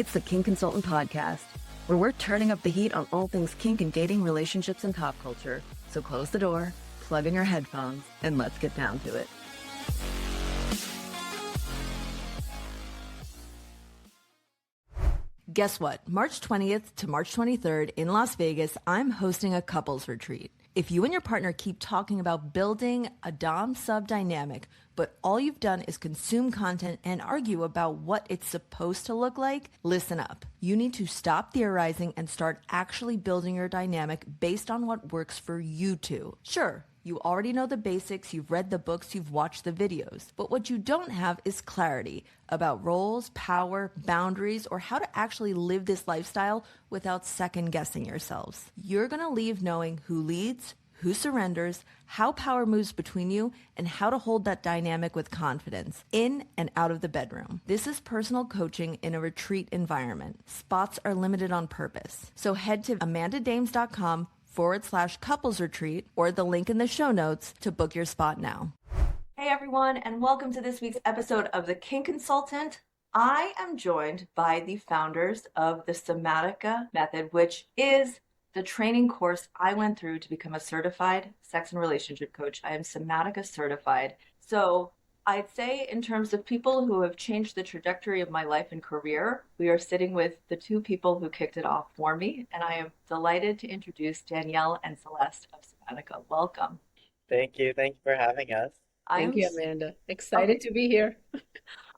It's the Kink Consultant podcast, where we're turning up the heat on all things kink and dating, relationships, and pop culture. So close the door, plug in your headphones, and let's get down to it. Guess what? March 20th to March 23rd in Las Vegas, I'm hosting a couples retreat. If you and your partner keep talking about building a dom-sub dynamic, but all you've done is consume content and argue about what it's supposed to look like, listen up. You need to stop theorizing and start actually building your dynamic based on what works for you two. Sure, you already know the basics, you've read the books, you've watched the videos, but what you don't have is clarity about roles, power, boundaries, or how to actually live this lifestyle without second-guessing yourselves. You're gonna leave knowing who leads, who surrenders, how power moves between you, and how to hold that dynamic with confidence in and out of the bedroom. This is personal coaching in a retreat environment. Spots are limited on purpose. So head to amandadames.com/couples retreat or the link in the show notes to book your spot now. Hey everyone, and welcome to this week's episode of the Kink Consultant. I am joined by the founders of the Somatica Method, which is the training course I went through to become a certified sex and relationship coach. I am Somatica certified. So I'd say in terms of people who have changed the trajectory of my life and career, we are sitting with the two people who kicked it off for me. And I am delighted to introduce Danielle and Celeste of Somatica. Welcome. Thank you. Thank you for having us. Thank you, Amanda. Excited to be here.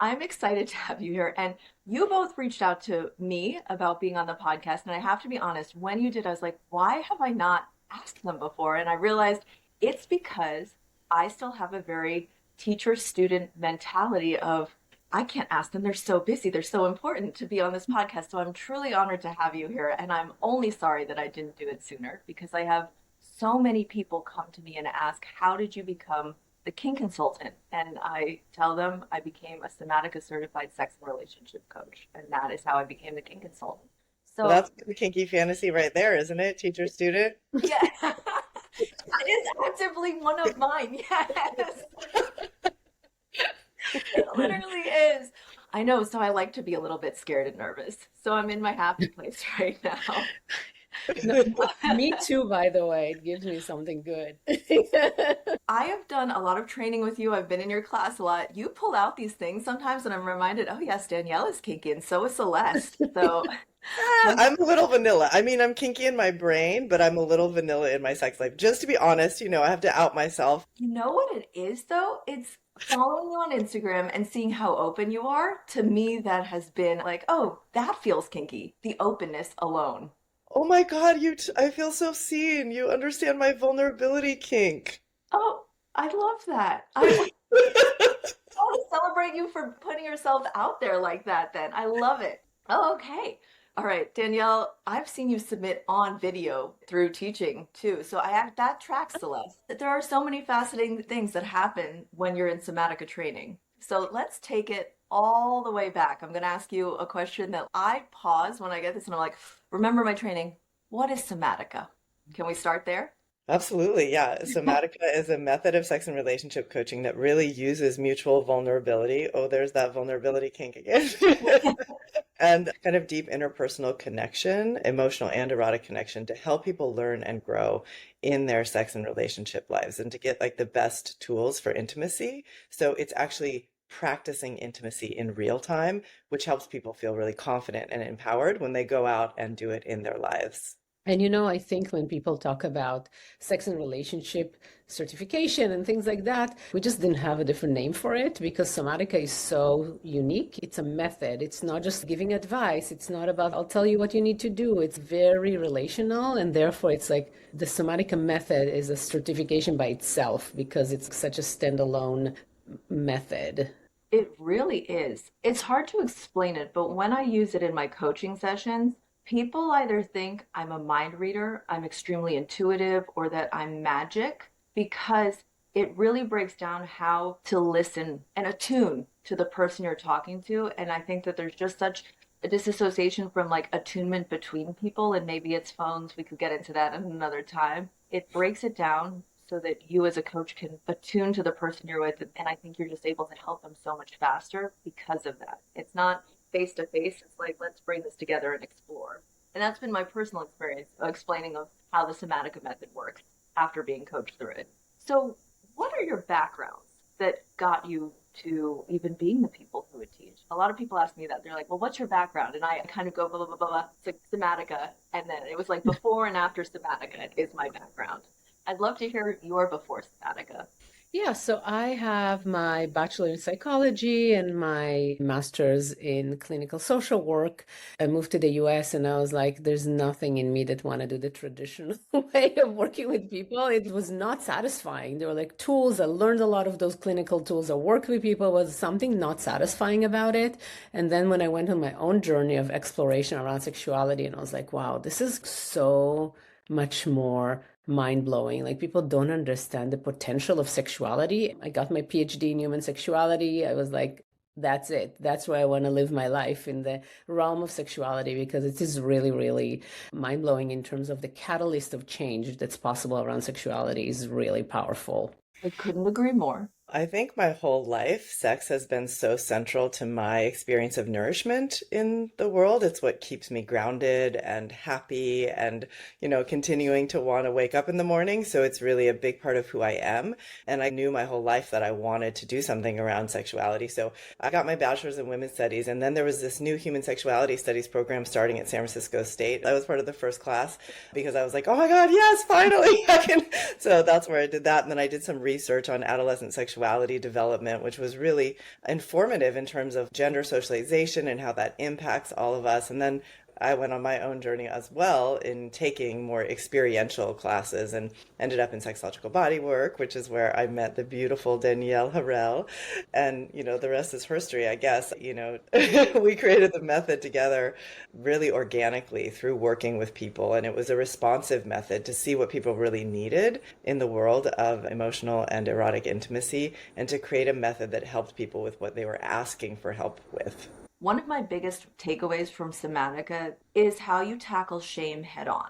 I'm excited to have you here. And you both reached out to me about being on the podcast. And I have to be honest, when you did, I was like, why have I not asked them before? And I realized it's because I still have a very teacher-student mentality of, I can't ask them. They're so busy. They're so important to be on this podcast. So I'm truly honored to have you here. And I'm only sorry that I didn't do it sooner because I have so many people come to me and ask, how did you become the Kink Consultant? And I tell them I became a Somatica certified sex and relationship coach. And that is how I became the Kink Consultant. So well, that's the kinky fantasy right there, isn't it? Teacher student. Yeah. It is actively one of mine. Yes. It literally is. I know. So I like to be a little bit scared and nervous. So I'm in my happy place right now. No, me too, by the way. It gives me something good. I have done a lot of training with you. I've been in your class a lot. You pull out these things sometimes, and I'm reminded, oh, yes, Danielle is kinky, and so is Celeste. So I'm a little vanilla. I mean, I'm kinky in my brain, but I'm a little vanilla in my sex life. Just to be honest, I have to out myself. You know what it is, though? It's following you on Instagram and seeing how open you are. To me, that has been like, oh, that feels kinky. The openness alone. Oh my God, I feel so seen. You understand my vulnerability kink. Oh, I love that. I want to celebrate you for putting yourself out there like that then. I love it. Oh, okay. All right, Danielle, I've seen you submit on video through teaching too. So that tracks, Celeste. There are so many fascinating things that happen when you're in Somatica training. So let's take it all the way back. I'm going to ask you a question that I pause when I get this and I'm like, remember my training. What is Somatica? Can we start there? Absolutely, yeah. Somatica is a method of sex and relationship coaching that really uses mutual vulnerability. Oh, there's that vulnerability kink again. And kind of deep interpersonal connection, emotional and erotic connection to help people learn and grow in their sex and relationship lives and to get like the best tools for intimacy. So it's actually practicing intimacy in real time, which helps people feel really confident and empowered when they go out and do it in their lives. And I think when people talk about sex and relationship certification and things like that, we just didn't have a different name for it because Somatica is so unique. It's a method. It's not just giving advice. It's not about, I'll tell you what you need to do. It's very relational. And therefore, it's like the Somatica Method is a certification by itself because it's such a standalone method. It really is. It's hard to explain it, but when I use it in my coaching sessions, people either think I'm a mind reader, I'm extremely intuitive, or that I'm magic because it really breaks down how to listen and attune to the person you're talking to. And I think that there's just such a disassociation from like attunement between people, and maybe it's phones. We could get into that at another time. It breaks it down so that you as a coach can attune to the person you're with. And I think you're just able to help them so much faster because of that. It's not face to face. It's like, let's bring this together and explore. And that's been my personal experience explaining of how the Somatica method works after being coached through it. So what are your backgrounds that got you to even being the people who would teach? A lot of people ask me that. They're like, well, what's your background? And I kind of go, blah, blah, blah, blah, blah. It's like Somatica. And then it was like before and after Somatica is my background. I'd love to hear your before Somatica. Yeah, so I have my bachelor in psychology and my master's in clinical social work. I moved to the US and I was like, there's nothing in me that want to do the traditional way of working with people. It was not satisfying. There were like tools. I learned a lot of those clinical tools. I worked with people, was something not satisfying about it. And then when I went on my own journey of exploration around sexuality, and I was like, wow, this is so much more mind-blowing. Like people don't understand the potential of sexuality. I got my PhD in human sexuality. I was like, that's it. That's where I want to live my life, in the realm of sexuality, because it is really, really mind-blowing in terms of the catalyst of change that's possible around sexuality is really powerful. I couldn't agree more. I think my whole life, sex has been so central to my experience of nourishment in the world. It's what keeps me grounded and happy and, continuing to want to wake up in the morning. So it's really a big part of who I am. And I knew my whole life that I wanted to do something around sexuality. So I got my bachelor's in women's studies. And then there was this new human sexuality studies program starting at San Francisco State. I was part of the first class because I was like, oh my God, yes, finally. So that's where I did that. And then I did some research on adolescent sexuality development, which was really informative in terms of gender socialization and how that impacts all of us. And then I went on my own journey as well in taking more experiential classes and ended up in sexological body work, which is where I met the beautiful Danielle Harel. And, the rest is history, I guess. We created the method together really organically through working with people. And it was a responsive method to see what people really needed in the world of emotional and erotic intimacy, and to create a method that helped people with what they were asking for help with. One of my biggest takeaways from Somatica is how you tackle shame head on.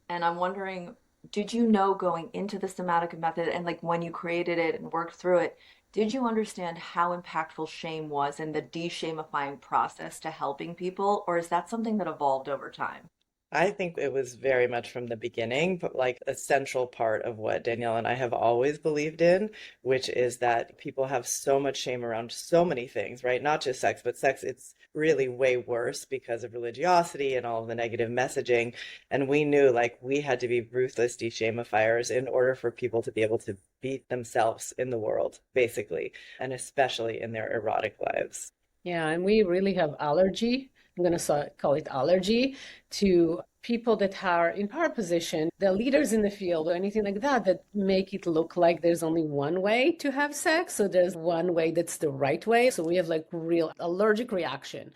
And I'm wondering, did you know going into the Somatica method and like when you created it and worked through it, did you understand how impactful shame was in the de-shamifying process to helping people? Or is that something that evolved over time? I think it was very much from the beginning, but like a central part of what Danielle and I have always believed in, which is that people have so much shame around so many things, right? Not just sex, but sex, it's really way worse because of religiosity and all of the negative messaging. And we knew like we had to be ruthless de-shamifiers in order for people to be able to beat themselves in the world, basically, and especially in their erotic lives. Yeah, and we really have allergy. I'm going to call it allergy to people that are in power position, the leaders in the field or anything like that, that make it look like there's only one way to have sex. So there's one way that's the right way. So we have like real allergic reaction.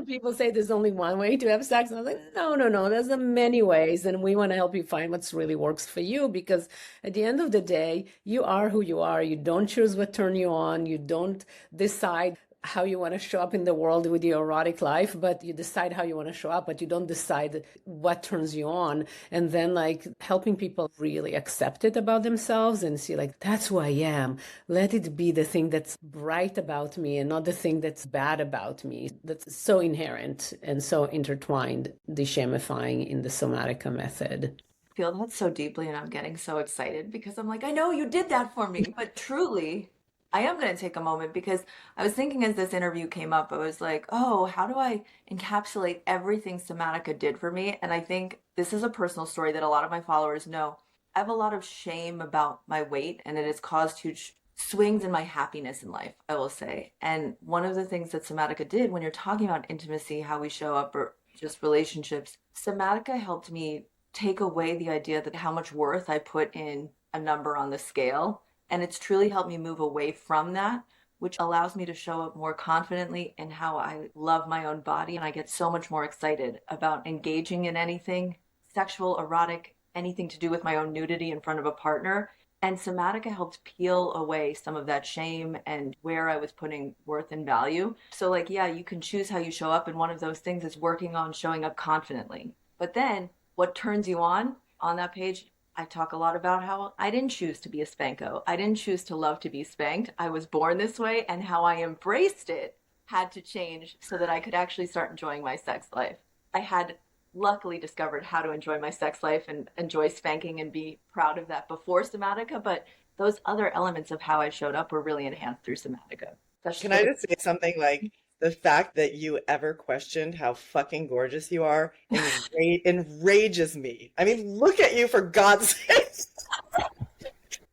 People say there's only one way to have sex. And I'm like, no, there's many ways. And we want to help you find what's really works for you, because at the end of the day, you are who you are. You don't choose what turn you on. You don't decide how you want to show up in the world with your erotic life, but you decide how you want to show up, but you don't decide what turns you on. And then like helping people really accept it about themselves and see like, that's who I am. Let it be the thing that's bright about me and not the thing that's bad about me. That's so inherent and so intertwined, de-shamifying in the Somatica method. I feel that so deeply and I'm getting so excited because I'm like, I know you did that for me, but truly, I am going to take a moment because I was thinking as this interview came up, I was like, oh, how do I encapsulate everything Somatica did for me? And I think this is a personal story that a lot of my followers know. I have a lot of shame about my weight, and it has caused huge swings in my happiness in life, I will say. And one of the things that Somatica did when you're talking about intimacy, how we show up, or just relationships, Somatica helped me take away the idea that how much worth I put in a number on the scale. And it's truly helped me move away from that, which allows me to show up more confidently in how I love my own body. And I get so much more excited about engaging in anything sexual, erotic, anything to do with my own nudity in front of a partner. And Somatica helped peel away some of that shame and where I was putting worth and value. So like, yeah, you can choose how you show up. And one of those things is working on showing up confidently. But then what turns you on that page, I talk a lot about how I didn't choose to be a spanko. I didn't choose to love to be spanked. I was born this way, and how I embraced it had to change so that I could actually start enjoying my sex life. I had luckily discovered how to enjoy my sex life and enjoy spanking and be proud of that before Somatica, but those other elements of how I showed up were really enhanced through Somatica. Can I just say something like the fact that you ever questioned how fucking gorgeous you are enrages me. I mean, look at you, for God's sake.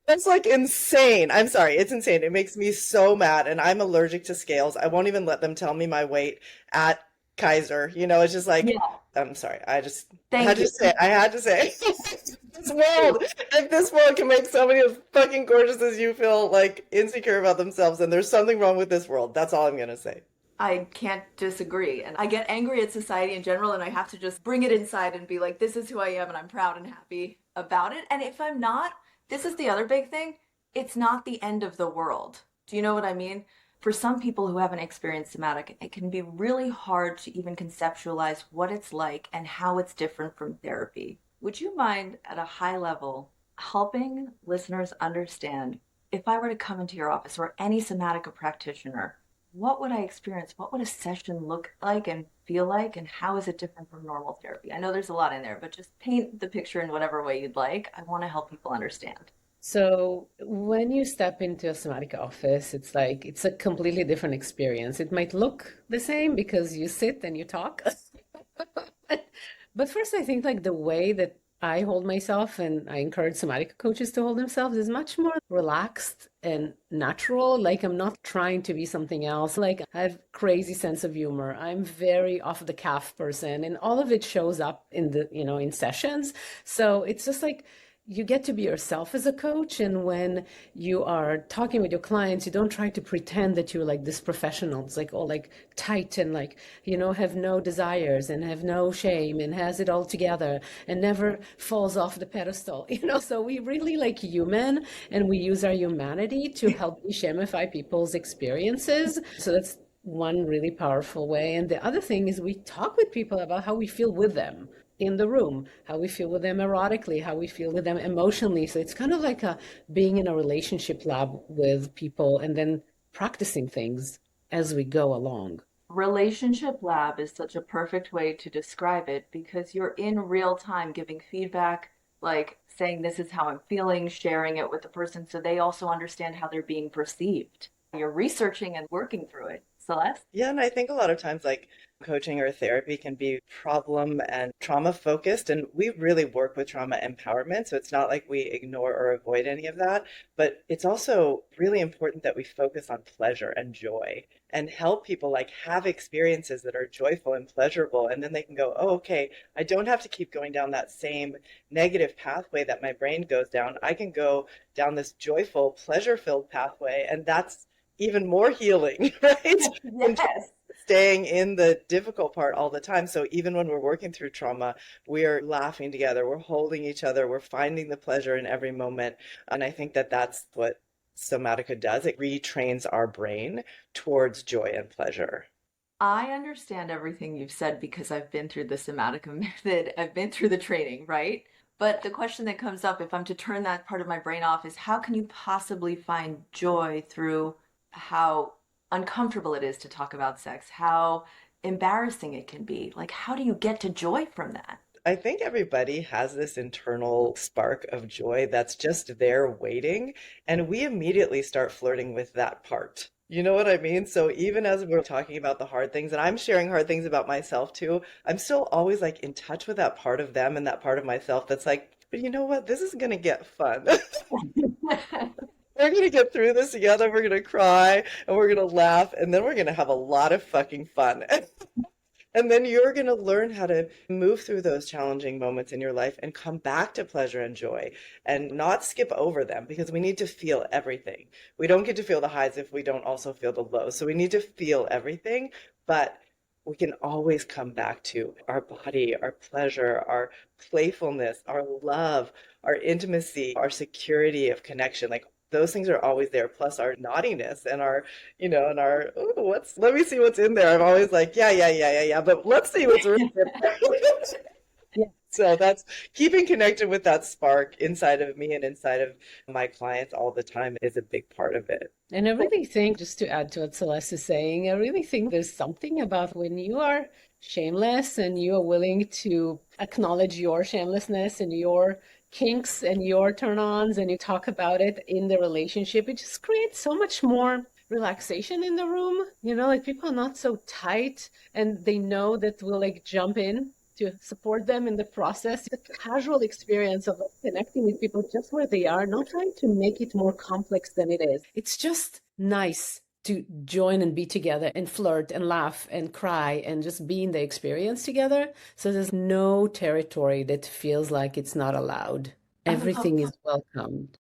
That's like insane. I'm sorry. It's insane. It makes me so mad. And I'm allergic to scales. I won't even let them tell me my weight at Kaiser. You know, it's just like, yeah. I'm sorry. I had to say, if this world can make somebody as fucking gorgeous as you feel like insecure about themselves, then there's something wrong with this world. That's all I'm going to say. I can't disagree. And I get angry at society in general, and I have to just bring it inside and be like, this is who I am, and I'm proud and happy about it. And if I'm not, this is the other big thing. It's not the end of the world. Do you know what I mean? For some people who haven't experienced somatic, it can be really hard to even conceptualize what it's like and how it's different from therapy. Would you mind, at a high level, helping listeners understand, if I were to come into your office or any somatica practitioner, what would I experience? What would a session look like and feel like? And how is it different from normal therapy? I know there's a lot in there, but just paint the picture in whatever way you'd like. I want to help people understand. So when you step into a somatica office, it's like, it's a completely different experience. It might look the same because you sit and you talk. But first, I think like the way that I hold myself, and I encourage somatica coaches to hold themselves, is much more relaxed and natural. Like, I'm not trying to be something else. Like, I have crazy sense of humor. I'm very off the cuff person, and all of it shows up in the, in sessions. So it's just like, you get to be yourself as a coach. And when you are talking with your clients, you don't try to pretend that you're like this professional. It's like all like tight and like, have no desires and have no shame and has it all together and never falls off the pedestal, So we really like human, and we use our humanity to help deshamify people's experiences. So that's one really powerful way. And the other thing is we talk with people about how we feel with them in the room, how we feel with them erotically, how we feel with them emotionally. So it's kind of like being in a relationship lab with people and then practicing things as we go along. Relationship lab is such a perfect way to describe it, because you're in real time giving feedback, like saying this is how I'm feeling, sharing it with the person so they also understand how they're being perceived. You're researching and working through it. Celeste? Yeah, and I think a lot of times like coaching or therapy can be problem and trauma focused, and we really work with trauma empowerment. So it's not like we ignore or avoid any of that, but it's also really important that we focus on pleasure and joy and help people like have experiences that are joyful and pleasurable. And then they can go, oh, okay, I don't have to keep going down that same negative pathway that my brain goes down. I can go down this joyful, pleasure-filled pathway, and that's even more healing, right? Yes. Staying in the difficult part all the time. So even when we're working through trauma, we are laughing together, we're holding each other, we're finding the pleasure in every moment. And I think that that's what Somatica does. It retrains our brain towards joy and pleasure. I understand everything you've said because I've been through the Somatica Method. I've been through the training, right? But the question that comes up, if I'm to turn that part of my brain off, is how can you possibly find joy through how uncomfortable it is to talk about sex, how embarrassing it can be? Like, how do you get to joy from that? I think everybody has this internal spark of joy that's just there waiting, and we immediately start flirting with that part. You know what I mean? So even as we're talking about the hard things, and I'm sharing hard things about myself too, I'm still always like in touch with that part of them and that part of myself that's like, but you know what? This is going to get fun. We're going to get through this together. We're going to cry and we're going to laugh, and then we're going to have a lot of fucking fun. And then you're going to learn how to move through those challenging moments in your life and come back to pleasure and joy and not skip over them, because we need to feel everything. We don't get to feel the highs if we don't also feel the lows. So we need to feel everything, but we can always come back to our body, our pleasure, our playfulness, our love, our intimacy, our security of connection. Like, those things are always there, plus our naughtiness and our, and our, ooh, let me see what's in there. I'm always like, yeah, but let's see what's really in there. Yeah. So that's keeping connected with that spark inside of me and inside of my clients all the time is a big part of it. And I really think, just to add to what Celeste is saying, I really think there's something about when you are shameless and you are willing to acknowledge your shamelessness and your kinks and your turn-ons and you talk about it in the relationship, it just creates so much more relaxation in the room. Like people are not so tight and they know that we'll like jump in to support them in the process. The casual experience of connecting with people just where they are, not trying to make it more complex than it is. It's just nice to join and be together and flirt and laugh and cry and just be in the experience together. So there's no territory that feels like it's not allowed. Everything is welcomed.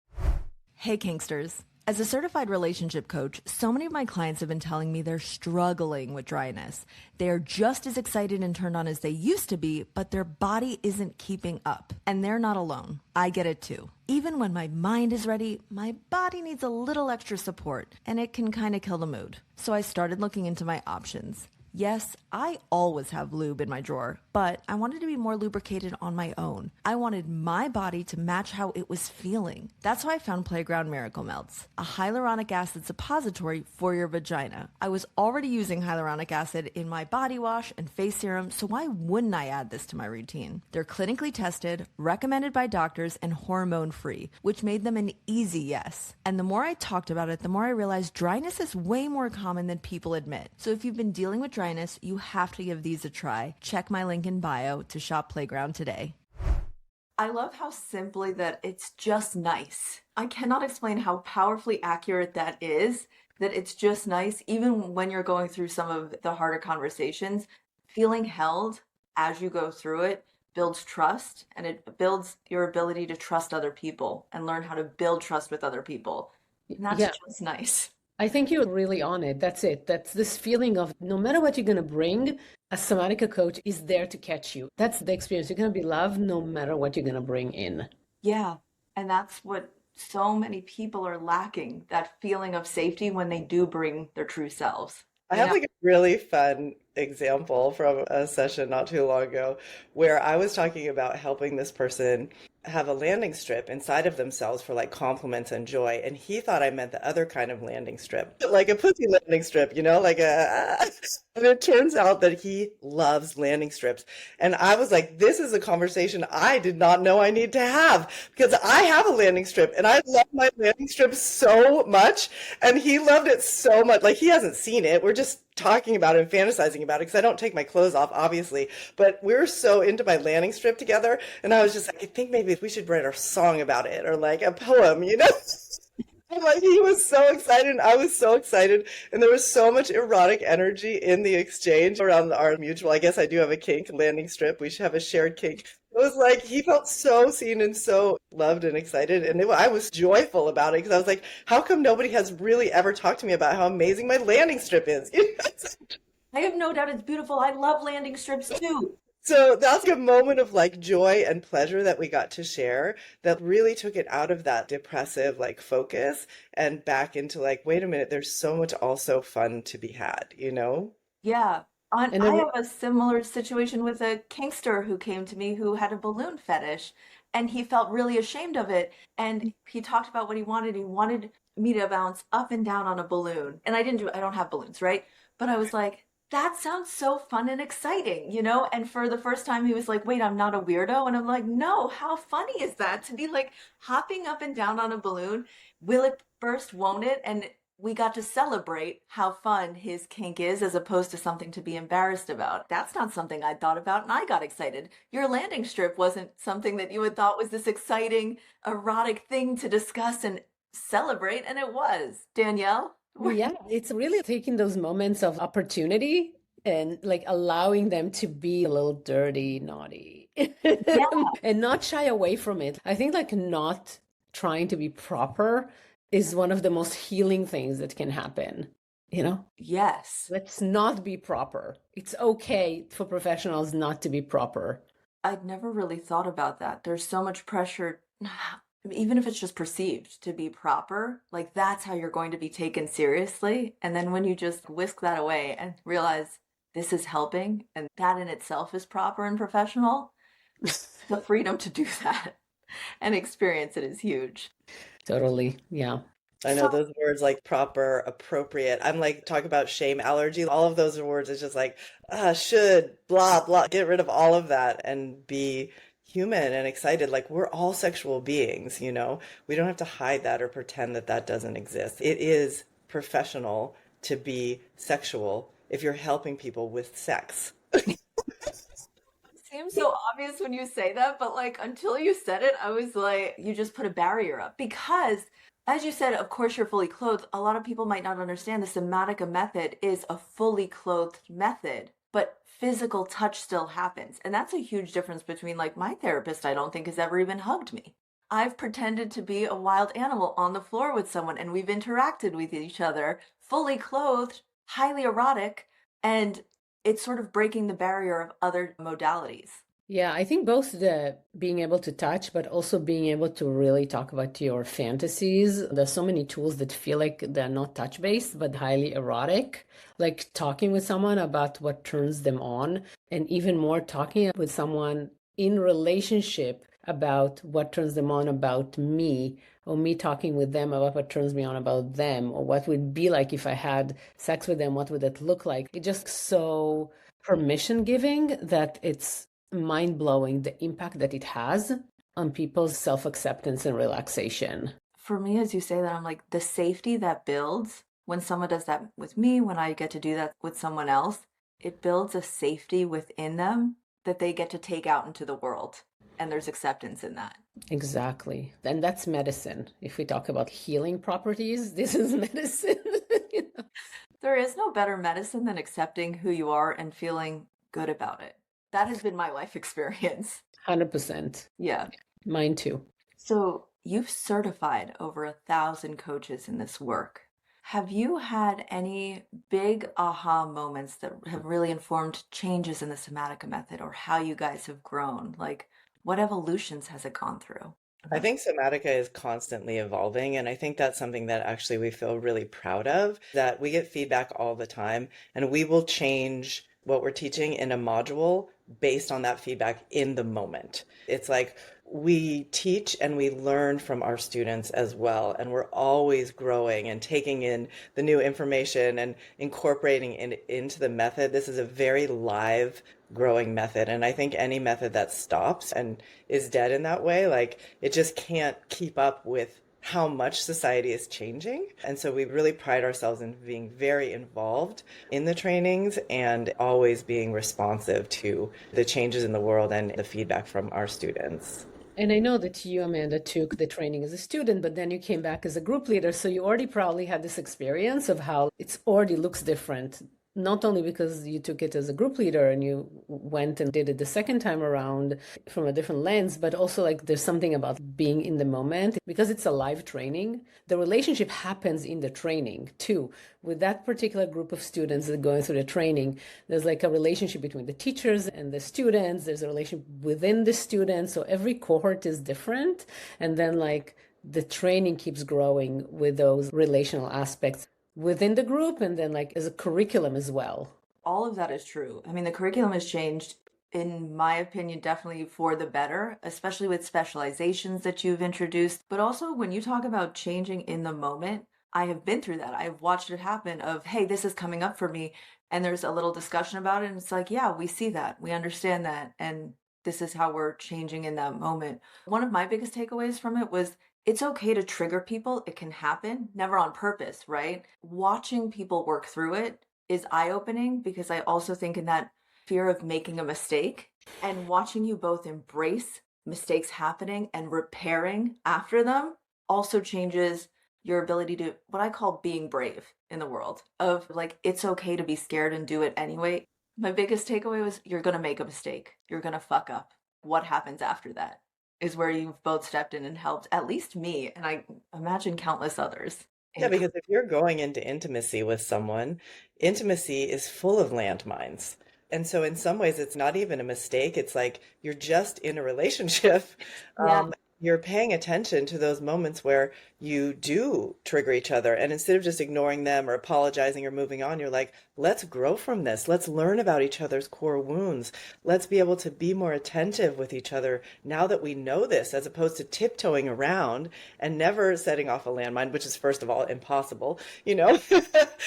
Hey, Kinksters. As a certified relationship coach, so many of my clients have been telling me they're struggling with dryness. They are just as excited and turned on as they used to be, but their body isn't keeping up. And they're not alone. I get it too. Even when my mind is ready, my body needs a little extra support, and it can kind of kill the mood. So I started looking into my options. Yes, I always have lube in my drawer, but I wanted to be more lubricated on my own. I wanted my body to match how it was feeling. That's why I found Playground Miracle Melts, a hyaluronic acid suppository for your vagina. I was already using hyaluronic acid in my body wash and face serum, so why wouldn't I add this to my routine? They're clinically tested, recommended by doctors, and hormone-free, which made them an easy yes. And the more I talked about it, the more I realized dryness is way more common than people admit. So if you've been dealing with dryness, you have to give these a try. Check my link in bio to shop Playground today. I love how simply that it's just nice. I cannot explain how powerfully accurate that is, that it's just nice, even when you're going through some of the harder conversations. Feeling held as you go through it builds trust, and it builds your ability to trust other people and learn how to build trust with other people. And that's just nice. I think you're really on it. That's it. That's this feeling of no matter what you're going to bring, a Somatica coach is there to catch you. That's the experience. You're going to be loved no matter what you're going to bring in. Yeah. And that's what so many people are lacking, that feeling of safety when they do bring their true selves. I have like a really fun example from a session not too long ago where I was talking about helping this person have a landing strip inside of themselves for like compliments and joy. And he thought I meant the other kind of landing strip, like a pussy landing strip, like and it turns out that he loves landing strips. And I was like, this is a conversation I did not know I need to have, because I have a landing strip and I love my landing strip so much. And he loved it so much. Like, he hasn't seen it. We're just talking about it and fantasizing about it, because I don't take my clothes off, obviously, but we were so into my landing strip together. And I was just like, I think maybe we should write a song about it, or like a poem, And like, he was so excited and I was so excited, and there was so much erotic energy in the exchange around our mutual, I guess I do have a kink, landing strip. We should have a shared kink. It was like, he felt so seen and so loved and excited. And I was joyful about it, because I was like, how come nobody has really ever talked to me about how amazing my landing strip is? I have no doubt it's beautiful. I love landing strips too. So that's a moment of like joy and pleasure that we got to share, that really took it out of that depressive like focus and back into like, wait a minute, there's so much also fun to be had, Yeah. I have a similar situation with a kinkster who came to me who had a balloon fetish, and he felt really ashamed of it. And he talked about what he wanted. He wanted me to bounce up and down on a balloon. And I don't have balloons, right? But I was like, that sounds so fun and exciting, And for the first time, he was like, wait, I'm not a weirdo. And I'm like, no, how funny is that to be like hopping up and down on a balloon? Will it burst? Won't it? And we got to celebrate how fun his kink is, as opposed to something to be embarrassed about. That's not something I thought about, and I got excited. Your landing strip wasn't something that you had thought was this exciting, erotic thing to discuss and celebrate, and it was. Danielle? Yeah, it's really taking those moments of opportunity and like allowing them to be a little dirty, naughty, and not shy away from it. I think like not trying to be proper is one of the most healing things that can happen, Yes. Let's not be proper. It's okay for professionals not to be proper. I'd never really thought about that. There's so much pressure, even if it's just perceived to be proper, like that's how you're going to be taken seriously. And then when you just whisk that away and realize this is helping, and that in itself is proper and professional, The freedom to do that and experience it is huge. Totally. Yeah. I know those words like proper, appropriate. I'm like, talk about shame, allergy. All of those words is just like, should, blah, blah. Get rid of all of that and be human and excited. Like, we're all sexual beings, you know? We don't have to hide that or pretend that that doesn't exist. It is professional to be sexual if you're helping people with sex. Seems so obvious when you say that, but like until you said it, I was like, you just put a barrier up. Because as you said, of course you're fully clothed. A lot of people might not understand the Somatica method is a fully clothed method, but physical touch still happens. And that's a huge difference between like my therapist, I don't think has ever even hugged me. I've pretended to be a wild animal on the floor with someone and we've interacted with each other, fully clothed, highly erotic, and it's sort of breaking the barrier of other modalities. Yeah, I think both the being able to touch, but also being able to really talk about your fantasies. There's so many tools that feel like they're not touch-based, but highly erotic. Like talking with someone about what turns them on, and even more talking with someone in relationship about what turns them on about me, or me talking with them about what turns me on about them, or what would be like if I had sex with them, what would it look like? It's just so permission giving that it's mind blowing the impact that it has on people's self acceptance and relaxation. For me, as you say that, I'm like, the safety that builds when someone does that with me, when I get to do that with someone else, it builds a safety within them that they get to take out into the world. And there's acceptance in that. Exactly. And that's medicine. If we talk about healing properties, this is medicine. You know? There is no better medicine than accepting who you are and feeling good about it. That has been my life experience. 100%. Yeah. Mine too. So you've certified over 1,000 coaches in this work. Have you had any big aha moments that have really informed changes in the Somatica method or how you guys have grown? Like, what evolutions has it gone through? I think Somatica is constantly evolving, and I think that's something that actually we feel really proud of, that we get feedback all the time, and we will change what we're teaching in a module based on that feedback in the moment. It's like we teach and we learn from our students as well, and we're always growing and taking in the new information and incorporating it into the method. This is a very live, growing method, and I think any method that stops and is dead in that way, like it just can't keep up with how much society is changing. And so we really pride ourselves in being very involved in the trainings and always being responsive to the changes in the world and the feedback from our students. And I know that you, Amanda, took the training as a student, but then you came back as a group leader. So you already probably had this experience of how it already looks different. Not only because you took it as a group leader and you went and did it the second time around from a different lens, but also like there's something about being in the moment because it's a live training. The relationship happens in the training too. With that particular group of students that are going through the training, there's like a relationship between the teachers and the students. There's a relationship within the students. So every cohort is different. And then like the training keeps growing with those relational aspects within the group and then like as a curriculum as well. All of that is true. I mean, the curriculum has changed, in my opinion, definitely for the better, especially with specializations that you've introduced. But also when you talk about changing in the moment, I have been through that. I've watched it happen of, hey, this is coming up for me. And there's a little discussion about it. And it's like, yeah, we see that. We understand that. And this is how we're changing in that moment. One of my biggest takeaways from it was it's okay to trigger people. It can happen, never on purpose, right? Watching people work through it is eye-opening because I also think in that fear of making a mistake and watching you both embrace mistakes happening and repairing after them also changes your ability to what I call being brave in the world of like, it's okay to be scared and do it anyway. My biggest takeaway was you're going to make a mistake. You're going to fuck up. What happens after that is where you've both stepped in and helped at least me, and I imagine countless others. Yeah, because if you're going into intimacy with someone, intimacy is full of landmines. And so in some ways, it's not even a mistake. It's like you're just in a relationship. Yeah. you're paying attention to those moments where you do trigger each other. And instead of just ignoring them or apologizing or moving on, you're like, let's grow from this. Let's learn about each other's core wounds. Let's be able to be more attentive with each other now that we know this, as opposed to tiptoeing around and never setting off a landmine, which is, first of all, impossible, you know?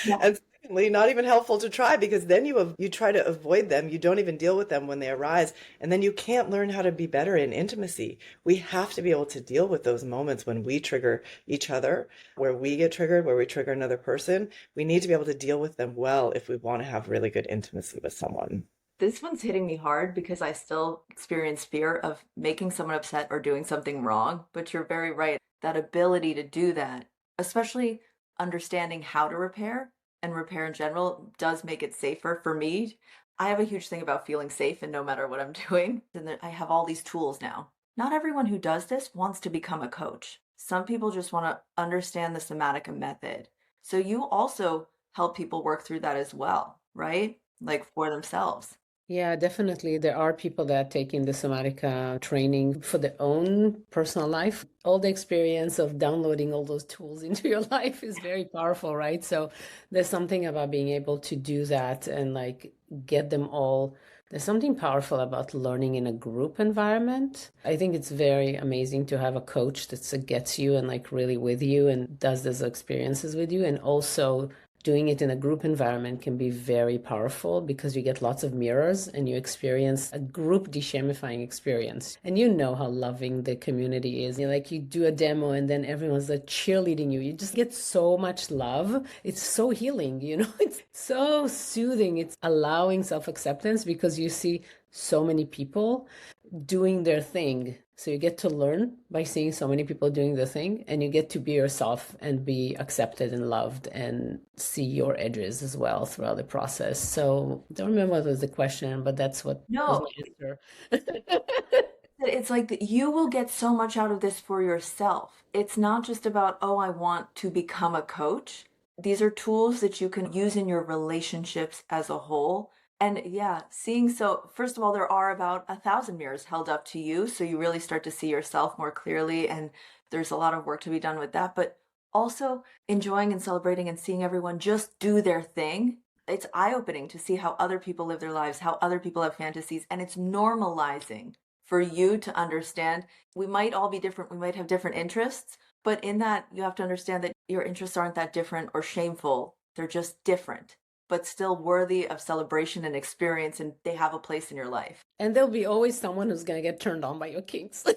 Yeah. And secondly, not even helpful to try, because then you try to avoid them. You don't even deal with them when they arise. And then you can't learn how to be better in intimacy. We have to be able to deal with those moments when we trigger each other, where we get triggered, where we trigger another person. We need to be able to deal with them well if we want to have really good intimacy with someone. This one's hitting me hard because I still experience fear of making someone upset or doing something wrong. But you're very right. That ability to do that, especially understanding how to repair and repair in general, does make it safer for me. I have a huge thing about feeling safe and no matter what I'm doing. And that I have all these tools now. Not everyone who does this wants to become a coach. Some people just want to understand the Somatica method. So you also help people work through that as well, right? Like for themselves. Yeah, definitely. There are people that take in the Somatica training for their own personal life. All the experience of downloading all those tools into your life is very powerful, right? So there's something about being able to do that and like get them all. There's something powerful about learning in a group environment. I think it's very amazing to have a coach that gets you and like really with you and does those experiences with you. And also doing it in a group environment can be very powerful because you get lots of mirrors and you experience a group deshamifying experience. And you know how loving the community is. You do a demo and then everyone's like cheerleading you. You just get so much love. It's so healing, it's so soothing. It's allowing self-acceptance because you see so many people doing their thing. So you get to learn by seeing so many people doing the thing, and you get to be yourself and be accepted and loved and see your edges as well throughout the process. So I don't remember what was the question, but that's what was No, my answer. it's like you will get so much out of this for yourself. It's not just about, oh, I want to become a coach. These are tools that you can use in your relationships as a whole. And yeah, first of all, there are about 1,000 mirrors held up to you. So you really start to see yourself more clearly. And there's a lot of work to be done with that. But also enjoying and celebrating and seeing everyone just do their thing. It's eye-opening to see how other people live their lives, how other people have fantasies. And it's normalizing for you to understand. We might all be different. We might have different interests. But in that, you have to understand that your interests aren't that different or shameful. They're just different, but still worthy of celebration and experience, and they have a place in your life. And there'll be always someone who's going to get turned on by your kinks. Oh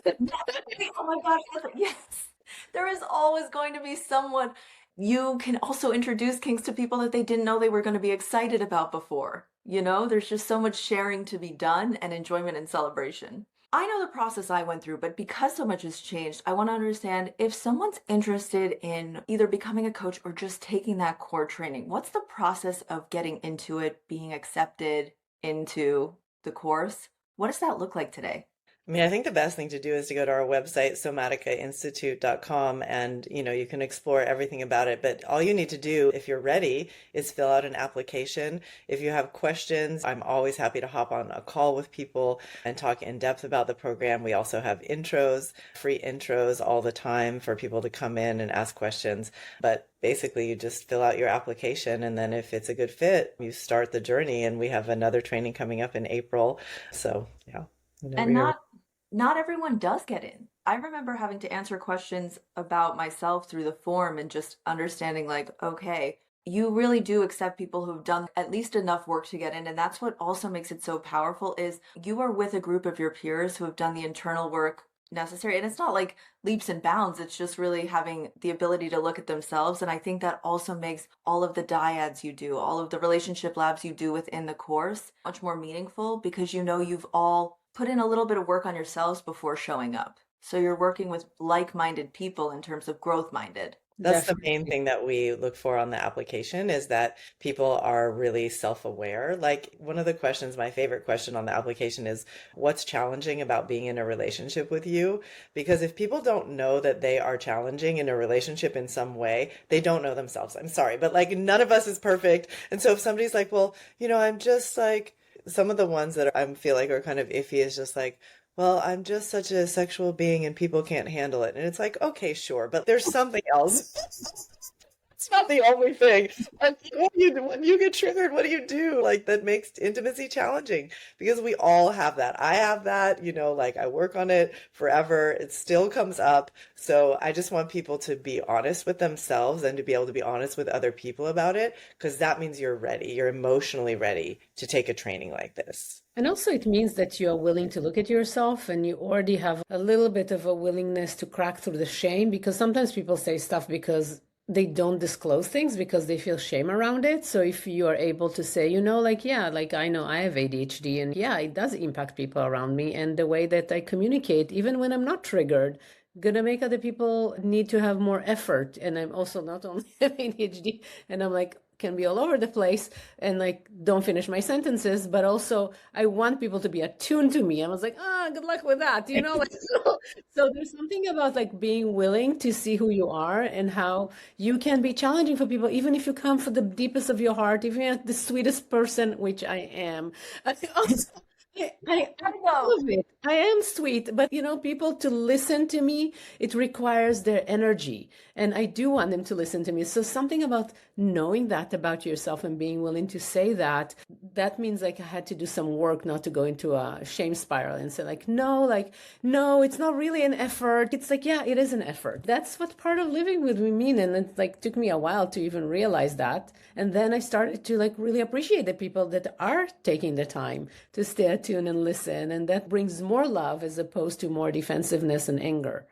my gosh, yes. There is always going to be someone. You can also introduce kinks to people that they didn't know they were going to be excited about before. There's just so much sharing to be done and enjoyment and celebration. I know the process I went through, but because so much has changed, I want to understand if someone's interested in either becoming a coach or just taking that core training, what's the process of getting into it, being accepted into the course? What does that look like today? I think the best thing to do is to go to our website, somaticainstitute.com, and you can explore everything about it. But all you need to do, if you're ready, is fill out an application. If you have questions, I'm always happy to hop on a call with people and talk in depth about the program. We also have free intros all the time for people to come in and ask questions. But basically, you just fill out your application, and then if it's a good fit, you start the journey. And we have another training coming up in April. So, yeah. And not everyone does get in. I remember having to answer questions about myself through the form and just understanding like, okay, you really do accept people who've done at least enough work to get in. And that's what also makes it so powerful is you are with a group of your peers who have done the internal work necessary. And it's not like leaps and bounds. It's just really having the ability to look at themselves. And I think that also makes all of the dyads you do, all of the relationship labs you do within the course much more meaningful because you've all put in a little bit of work on yourselves before showing up. So you're working with like-minded people in terms of growth-minded. That's the main thing that we look for on the application is that people are really self-aware. Like one of the questions, my favorite question on the application is, what's challenging about being in a relationship with you? Because if people don't know that they are challenging in a relationship in some way, they don't know themselves. I'm sorry, but like none of us is perfect. And so if somebody's like, well, I'm just like, some of the ones that I feel like are kind of iffy is just like, well, I'm just such a sexual being and people can't handle it. And it's like, okay, sure, but there's something else. It's not the only thing. And what do you do when you get triggered? What do you do? Like that makes intimacy challenging because we all have that. I have that, like I work on it forever. It still comes up. So I just want people to be honest with themselves and to be able to be honest with other people about it because that means you're ready. You're emotionally ready to take a training like this. And also, it means that you are willing to look at yourself and you already have a little bit of a willingness to crack through the shame because sometimes people say stuff because they don't disclose things because they feel shame around it. So if you are able to say, yeah, like I know I have ADHD and yeah, it does impact people around me. And the way that I communicate, even when I'm not triggered, gonna make other people need to have more effort. And I'm also not only have ADHD and I'm like, can be all over the place and like don't finish my sentences, but also I want people to be attuned to me. I was like, good luck with that, like so there's something about like being willing to see who you are and how you can be challenging for people, even if you come from the deepest of your heart, even if you're the sweetest person, which I am. I love it. I am sweet, but people to listen to me, it requires their energy. And I do want them to listen to me. So something about knowing that about yourself and being willing to say that, that means like I had to do some work not to go into a shame spiral and say no, it's not really an effort. It's like, yeah, it is an effort. That's what part of living with me mean. And it like took me a while to even realize that. And then I started to like really appreciate the people that are taking the time to stay attuned and listen. And that brings more love as opposed to more defensiveness and anger.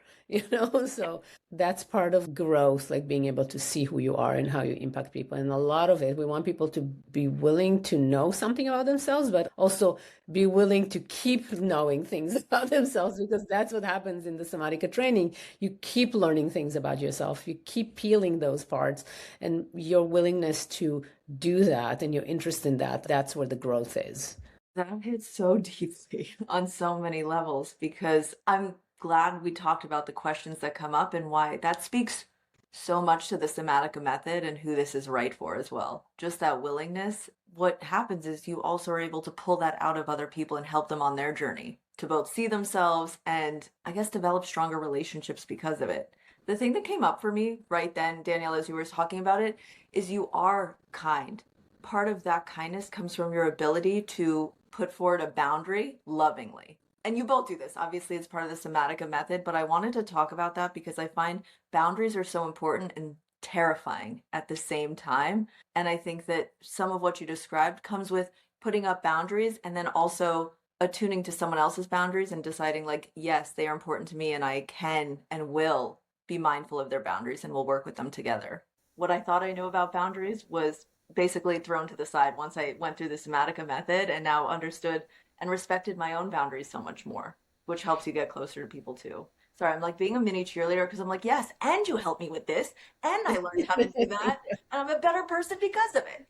So that's part of growth, like being able to see who you are and how you impact people. And a lot of it, we want people to be willing to know something about themselves, but also be willing to keep knowing things about themselves, because that's what happens in the Somatica training. You keep learning things about yourself. You keep peeling those parts, and your willingness to do that and your interest in that, that's where the growth is. That hits so deeply on so many levels, because I'm glad we talked about the questions that come up and why that speaks so much to the Somatica method and who this is right for as well. Just that willingness. What happens is you also are able to pull that out of other people and help them on their journey to both see themselves and, I guess, develop stronger relationships because of it. The thing that came up for me right then, Danielle, as you were talking about it, is you are kind. Part of that kindness comes from your ability to put forward a boundary lovingly. And you both do this. Obviously, it's part of the Somatica method, but I wanted to talk about that because I find boundaries are so important and terrifying at the same time. And I think that some of what you described comes with putting up boundaries and then also attuning to someone else's boundaries and deciding like, yes, they are important to me and I can and will be mindful of their boundaries and we'll work with them together. What I thought I knew about boundaries was basically thrown to the side once I went through the Somatica method and now understood and respected my own boundaries so much more, which helps you get closer to people too. Sorry, I'm like being a mini cheerleader because I'm like, yes, and you helped me with this, and I learned how to do that, and I'm a better person because of it.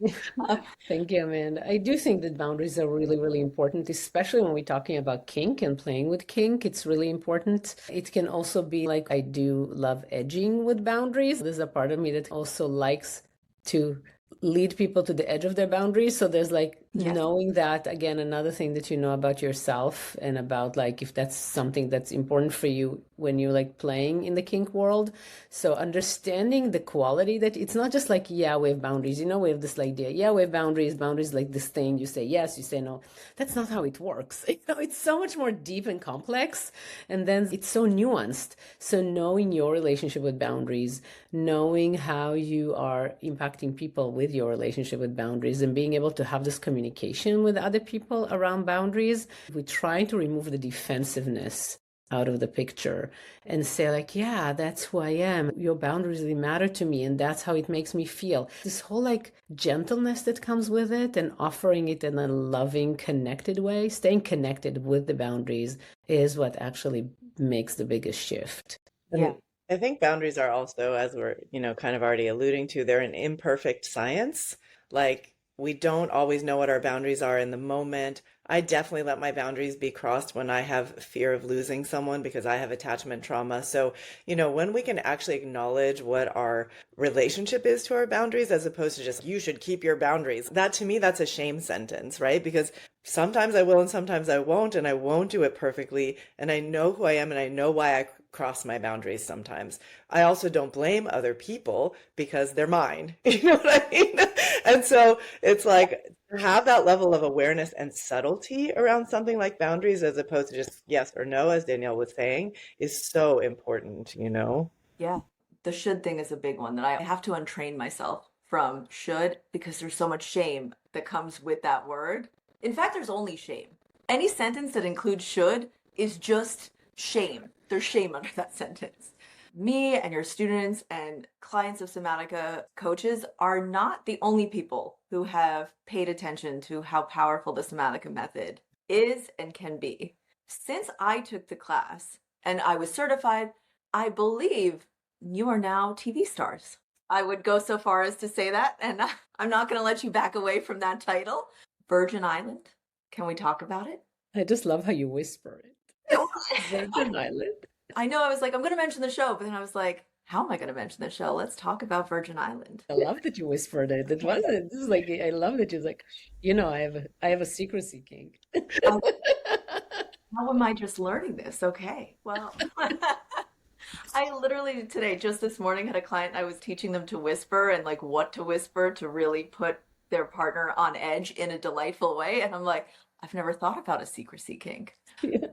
Thank you, Amanda. I do think that boundaries are really, really important, especially when we're talking about kink and playing with kink. It's really important. It can also be like, I do love edging with boundaries. There's a part of me that also likes to lead people to the edge of their boundaries. So there's like knowing that, again, another thing that you know about yourself and about like if that's something that's important for you when you're like playing in the kink world. So understanding the quality that it's not just like, yeah, we have boundaries, we have this idea, yeah, we have boundaries like this thing, you say yes, you say no. That's not how it works. It's so much more deep and complex, and then it's so nuanced. So knowing your relationship with boundaries, knowing how you are impacting people with your relationship with boundaries, and being able to have this communication with other people around boundaries. We try to remove the defensiveness out of the picture and say like, yeah, that's who I am. Your boundaries really matter to me, and that's how it makes me feel. This whole like gentleness that comes with it, and offering it in a loving, connected way, staying connected with the boundaries is what actually makes the biggest shift. Yeah. I think boundaries are also, as we're, kind of already alluding to, they're an imperfect science. Like, we don't always know what our boundaries are in the moment. I definitely let my boundaries be crossed when I have fear of losing someone because I have attachment trauma. So, when we can actually acknowledge what our relationship is to our boundaries as opposed to just, you should keep your boundaries, that to me, that's a shame sentence, right? Because sometimes I will and sometimes I won't, and I won't do it perfectly. And I know who I am and I know why I cross my boundaries sometimes. I also don't blame other people because they're mine. You know what I mean? And so it's like to have that level of awareness and subtlety around something like boundaries as opposed to just yes or no, as Danielle was saying, is so important. Yeah. The should thing is a big one that I have to untrain myself from should because there's so much shame that comes with that word. In fact, there's only shame. Any sentence that includes should is just shame. There's shame under that sentence. Me and your students and clients of Somatica coaches are not the only people who have paid attention to how powerful the Somatica method is and can be. Since I took the class and I was certified, I believe you are now TV stars. I would go so far as to say that, and I'm not going to let you back away from that title. Virgin Island, can we talk about it? I just love how you whisper it. Virgin Island. I know, I was like, I'm going to mention the show, but then I was like, how am I going to mention the show? Let's talk about Virgin Island. I love that you whispered it. It wasn't. This is like I love that you're like, I have a secrecy kink. How am I just learning this? Okay, well, I literally today, just this morning, had a client. I was teaching them to whisper and like what to whisper to really put their partner on edge in a delightful way. And I'm like, I've never thought about a secrecy kink. Yeah.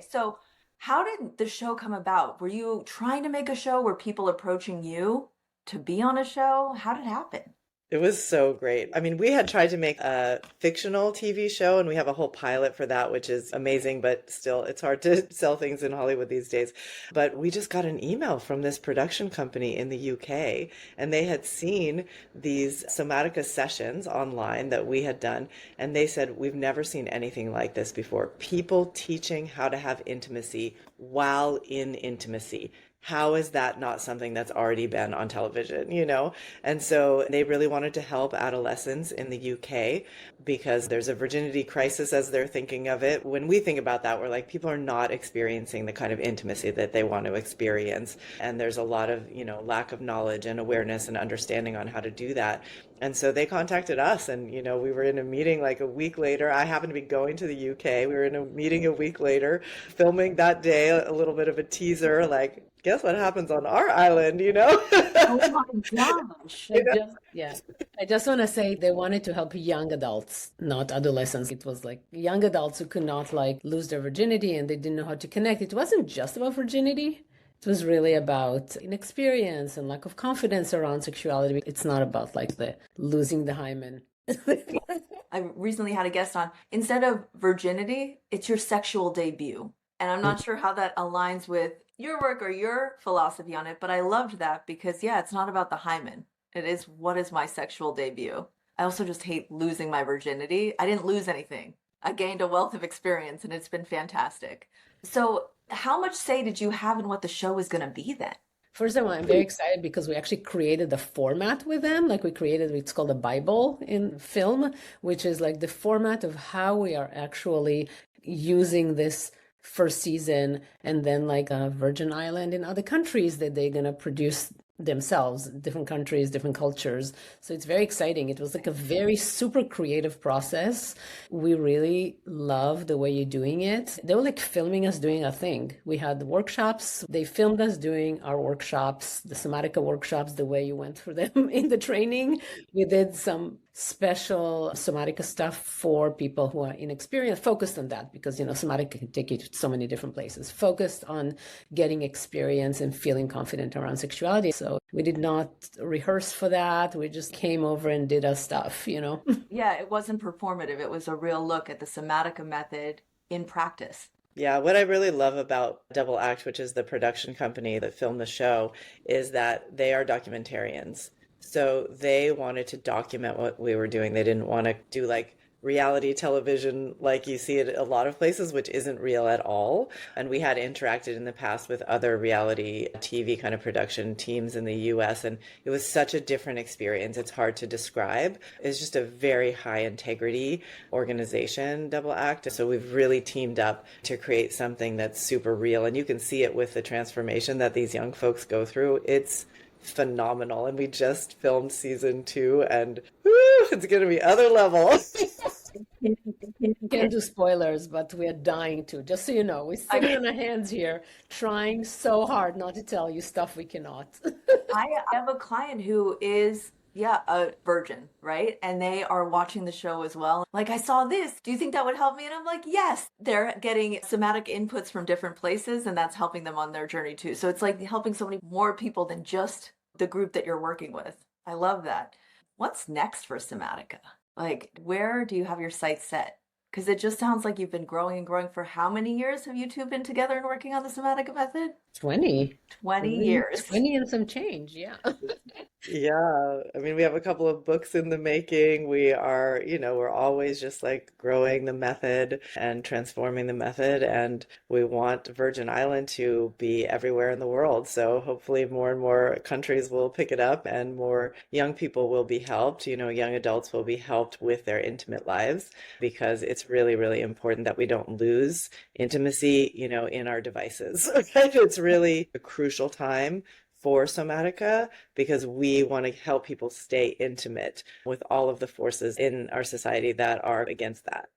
So how did the show come about? Were you trying to make a show? Were people approaching you to be on a show? How did it happen? It was so great. I mean, we had tried to make a fictional TV show, and we have a whole pilot for that, which is amazing, but still, it's hard to sell things in Hollywood these days. But we just got an email from this production company in the UK, and they had seen these Somatica sessions online that we had done, and they said, we've never seen anything like this before. People teaching how to have intimacy while in intimacy. How is that not something that's already been on television? And so they really wanted to help adolescents in the UK because there's a virginity crisis as they're thinking of it. When we think about that, we're like, people are not experiencing the kind of intimacy that they want to experience. And there's a lot of, lack of knowledge and awareness and understanding on how to do that. And so they contacted us and, we were in a meeting like a week later. I happened to be going to the UK. We were in a meeting a week later, filming that day, a little bit of a teaser, like, guess what happens on our island, Oh my gosh. I just want to say they wanted to help young adults, not adolescents. It was like young adults who could not like lose their virginity and they didn't know how to connect. It wasn't just about virginity. It was really about inexperience and lack of confidence around sexuality. It's not about like the losing the hymen. I recently had a guest on. Instead of virginity, it's your sexual debut. And I'm not sure how that aligns with your work or your philosophy on it, but I loved that because, it's not about the hymen. It is, what is my sexual debut? I also just hate losing my virginity. I didn't lose anything. I gained a wealth of experience and it's been fantastic. So how much say did you have in what the show is going to be then? First of all, I'm very excited because we actually created the format with them. Like we created, it's called a Bible in film, which is like the format of how we are actually using this first season and then like a Virgin Island in other countries that they're going to produce themselves, different countries, different cultures. So it's very exciting. It was like a very super creative process. We really love the way you're doing it. They were like filming us doing a thing. We had workshops. They filmed us doing our workshops, the Somatica workshops, the way you went through them in the training. We did some special Somatica stuff for people who are inexperienced, focused on that because, Somatica can take you to so many different places, focused on getting experience and feeling confident around sexuality. So we did not rehearse for that. We just came over and did our stuff, Yeah, it wasn't performative. It was a real look at the Somatica method in practice. Yeah, what I really love about Double Act, which is the production company that filmed the show, is that they are documentarians. So they wanted to document what we were doing. They didn't want to do like reality television like you see it a lot of places, which isn't real at all. And we had interacted in the past with other reality TV kind of production teams in the US, and it was such a different experience. It's hard to describe. It's just a very high integrity organization, Double Act. So we've really teamed up to create something that's super real. And you can see it with the transformation that these young folks go through. It's phenomenal. And we just filmed season 2, and woo, it's going to be other level. Can't do spoilers, but we're dying to. Just so you know, we're sitting on our hands here, trying so hard not to tell you stuff we cannot. I have a client who is, a virgin, right? And they are watching the show as well. Like, I saw this. Do you think that would help me? And I'm like, yes. They're getting somatic inputs from different places, and that's helping them on their journey too. So it's like helping so many more people than just the group that you're working with. I love that. What's next for Somatica? Like, where do you have your sights set? Because it just sounds like you've been growing and growing. For how many years have you two been together and working on the Somatica Method? 20. 20 years. 20 and some change, yeah. Yeah, I mean, we have a couple of books in the making. We are, we're always just like growing the method and transforming the method. And we want Virgin Island to be everywhere in the world. So hopefully more and more countries will pick it up and more young people will be helped. Young adults will be helped with their intimate lives, because it's really, really important that we don't lose intimacy, in our devices. It's really a crucial time for Somatica, because we want to help people stay intimate with all of the forces in our society that are against that,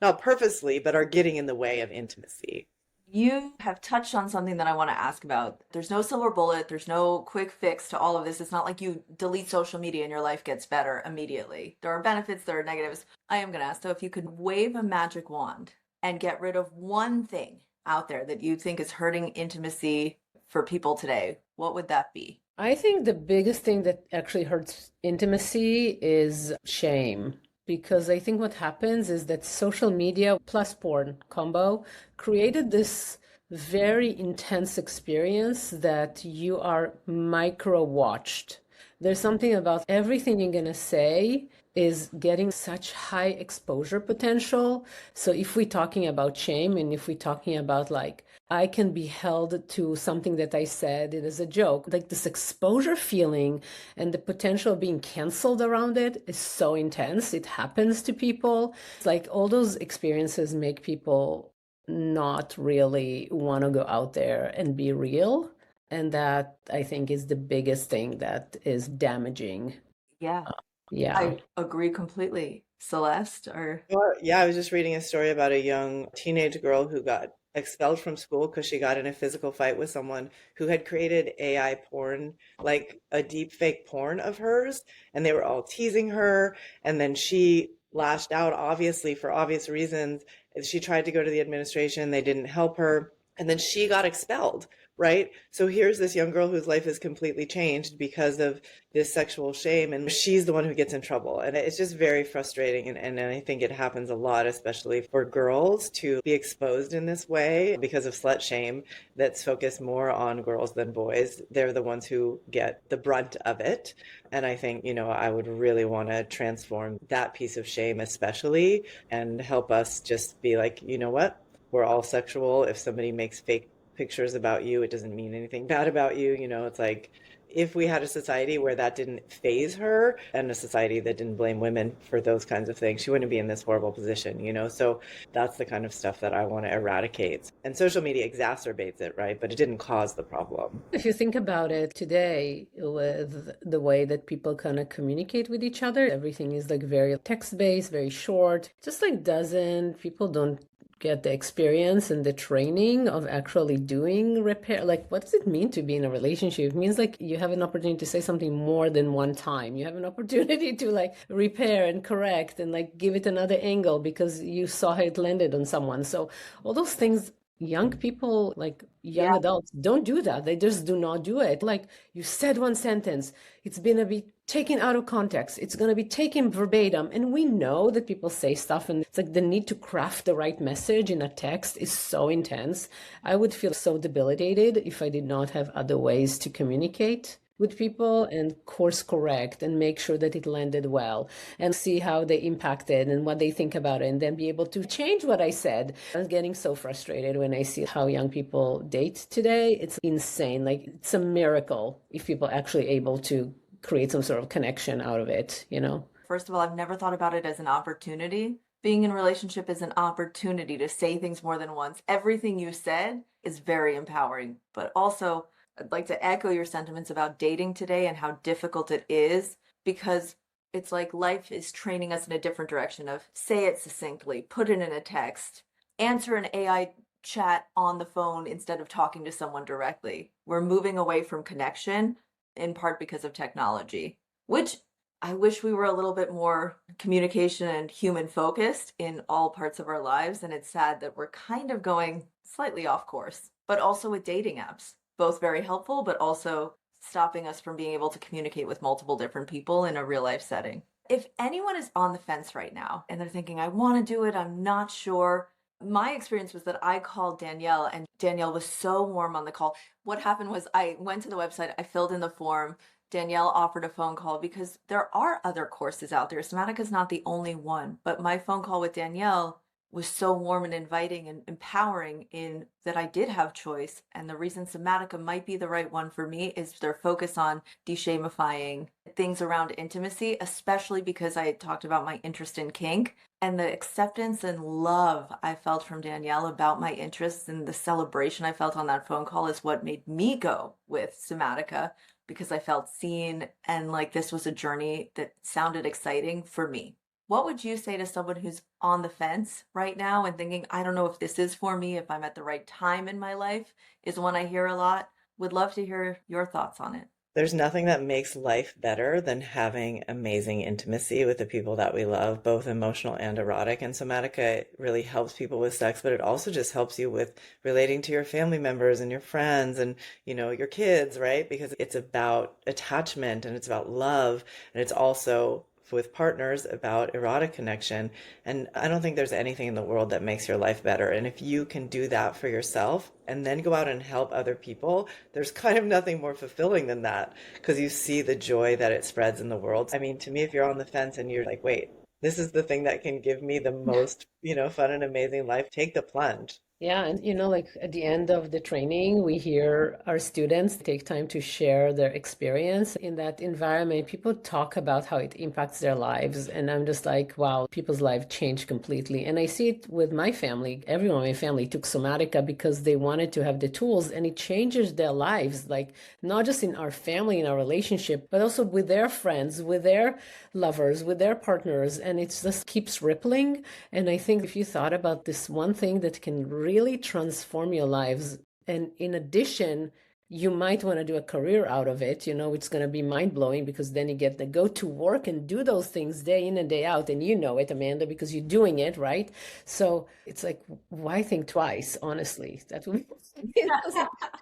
not purposely, but are getting in the way of intimacy. You have touched on something that I want to ask about. There's no silver bullet. There's no quick fix to all of this. It's not like you delete social media and your life gets better immediately. There are benefits, there are negatives. I am going to ask, though, if you could wave a magic wand and get rid of one thing out there that you think is hurting intimacy for people today, what would that be? I think the biggest thing that actually hurts intimacy is shame. Because I think what happens is that social media plus porn combo created this very intense experience that you are micro watched. There's something about everything you're going to say is getting such high exposure potential. So if we're talking about shame, and if we're talking about like, I can be held to something that I said it is a joke, like this exposure feeling and the potential of being canceled around it is so intense. It happens to people. It's like all those experiences make people not really want to go out there and be real. And that, I think, is the biggest thing that is damaging. Yeah. Yeah. I agree completely. Celeste, or? Well, yeah, I was just reading a story about a young teenage girl who got expelled from school because she got in a physical fight with someone who had created AI porn, like a deep fake porn of hers, and they were all teasing her. And then she lashed out, obviously, for obvious reasons. She tried to go to the administration, they didn't help her, and then she got expelled, right? So here's this young girl whose life is completely changed because of this sexual shame, and she's the one who gets in trouble. And it's just very frustrating. And I think it happens a lot, especially for girls, to be exposed in this way because of slut shame that's focused more on girls than boys. They're the ones who get the brunt of it. And I think, I would really want to transform that piece of shame, especially, and help us just be like, you know what? We're all sexual. If somebody makes fake pictures about you, it doesn't mean anything bad about you. It's like, if we had a society where that didn't faze her, and a society that didn't blame women for those kinds of things, she wouldn't be in this horrible position, So that's the kind of stuff that I want to eradicate. And social media exacerbates it, right? But it didn't cause the problem. If you think about it today, with the way that people kind of communicate with each other, everything is like very text-based, very short. Just like people don't get the experience and the training of actually doing repair. Like, what does it mean to be in a relationship? It means like you have an opportunity to say something more than one time. You have an opportunity to like repair and correct and like give it another angle because you saw how it landed on someone. So all those things, young people, like young adults, don't do that. They just do not do it. Like, you said one sentence, it's going to be taken out of context. It's going to be taken verbatim. And we know that people say stuff, and it's like the need to craft the right message in a text is so intense. I would feel so debilitated if I did not have other ways to communicate. with people and course correct and make sure that it landed well and see how they impacted and what they think about it, and then be able to change what I said. I'm getting so frustrated when I see how young people date today. It's insane. Like, it's a miracle if people actually able to create some sort of connection out of it, you know? First of all, I've never thought about it as an opportunity. Being in a relationship is an opportunity to say things more than once. Everything you said is very empowering, but also I'd like to echo your sentiments about dating today and how difficult it is, because it's like life is training us in a different direction of say it succinctly, put it in a text, answer an AI chat on the phone instead of talking to someone directly. We're moving away from connection in part because of technology, which I wish we were a little bit more communication and human focused in all parts of our lives. And it's sad that we're kind of going slightly off course, but also with dating apps, both very helpful, but also stopping us from being able to communicate with multiple different people in a real life setting. If anyone is on the fence right now and they're thinking, I want to do it, I'm not sure. My experience was that I called Danielle and Danielle was so warm on the call. What happened was I went to the website, I filled in the form. Danielle offered a phone call because there are other courses out there. Somatica is not the only one, but my phone call with Danielle was so warm and inviting and empowering in that I did have choice. And the reason Somatica might be the right one for me is their focus on de-shamifying things around intimacy, especially because I had talked about my interest in kink, and the acceptance and love I felt from Danielle about my interests and the celebration I felt on that phone call is what made me go with Somatica, because I felt seen and like this was a journey that sounded exciting for me. What would you say to someone who's on the fence right now and thinking, I don't know if this is for me, if I'm at the right time in my life, is one I hear a lot. Would love to hear your thoughts on it. There's nothing that makes life better than having amazing intimacy with the people that we love, both emotional and erotic. And Somatica really helps people with sex, but it also just helps you with relating to your family members and your friends and, you know, your kids, right? Because it's about attachment and it's about love. And it's also with partners about erotic connection. And I don't think there's anything in the world that makes your life better. And if you can do that for yourself and then go out and help other people, there's kind of nothing more fulfilling than that, because you see the joy that it spreads in the world. I mean, to me, if you're on the fence and you're like, wait, this is the thing that can give me the most, fun and amazing life, take the plunge. Yeah, and like at the end of the training, we hear our students take time to share their experience in that environment. People talk about how it impacts their lives. And I'm just like, wow, people's lives changed completely. And I see it with my family. Everyone in my family took Somatica because they wanted to have the tools, and it changes their lives, like not just in our family, in our relationship, but also with their friends, with their lovers, with their partners. And it just keeps rippling. And I think if you thought about this one thing that can really transform your lives, and in addition, you might want to do a career out of it, it's going to be mind-blowing, because then you get to go to work and do those things day in and day out, and you know it, Amanda, because you're doing it, right? So it's like, why think twice, honestly? That would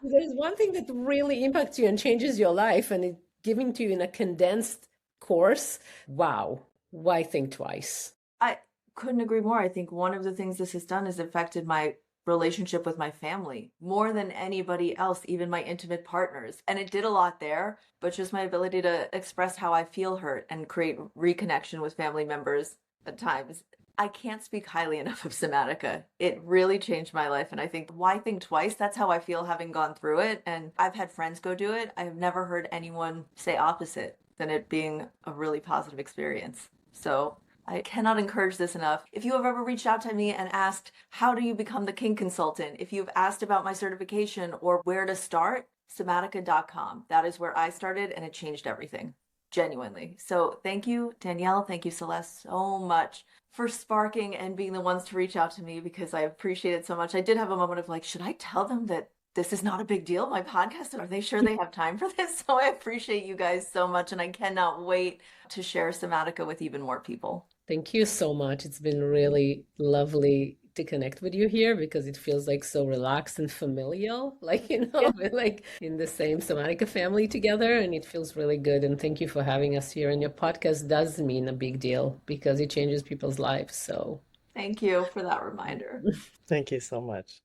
there's one thing that really impacts you and changes your life, and it's giving to you in a condensed course. Wow, why think twice? I couldn't agree more. I think one of the things this has done is affected my relationship with my family more than anybody else, even my intimate partners. And it did a lot there, but just my ability to express how I feel hurt and create reconnection with family members at times. I can't speak highly enough of Somatica. It really changed my life. And I think, why think twice? That's how I feel having gone through it. And I've had friends go do it. I have never heard anyone say opposite than it being a really positive experience. So I cannot encourage this enough. If you have ever reached out to me and asked, how do you become the Kink Consultant? If you've asked about my certification or where to start, somatica.com. That is where I started, and it changed everything, genuinely. So thank you, Danielle. Thank you, Celeste, so much for sparking and being the ones to reach out to me, because I appreciate it so much. I did have a moment of like, should I tell them that this is not a big deal, my podcast? Are they sure they have time for this? So I appreciate you guys so much, and I cannot wait to share Somatica with even more people. Thank you so much. It's been really lovely to connect with you here, because it feels like so relaxed and familial, like, we're like in the same Somatica family together, and it feels really good. And thank you for having us here. And your podcast does mean a big deal because it changes people's lives. So thank you for that reminder. Thank you so much.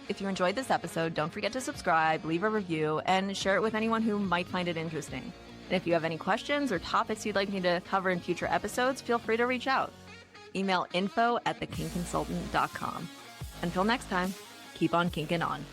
If you enjoyed this episode, don't forget to subscribe, leave a review, and share it with anyone who might find it interesting. And if you have any questions or topics you'd like me to cover in future episodes, feel free to reach out. Email info@thekinkconsultant.com. Until next time, keep on kinking on.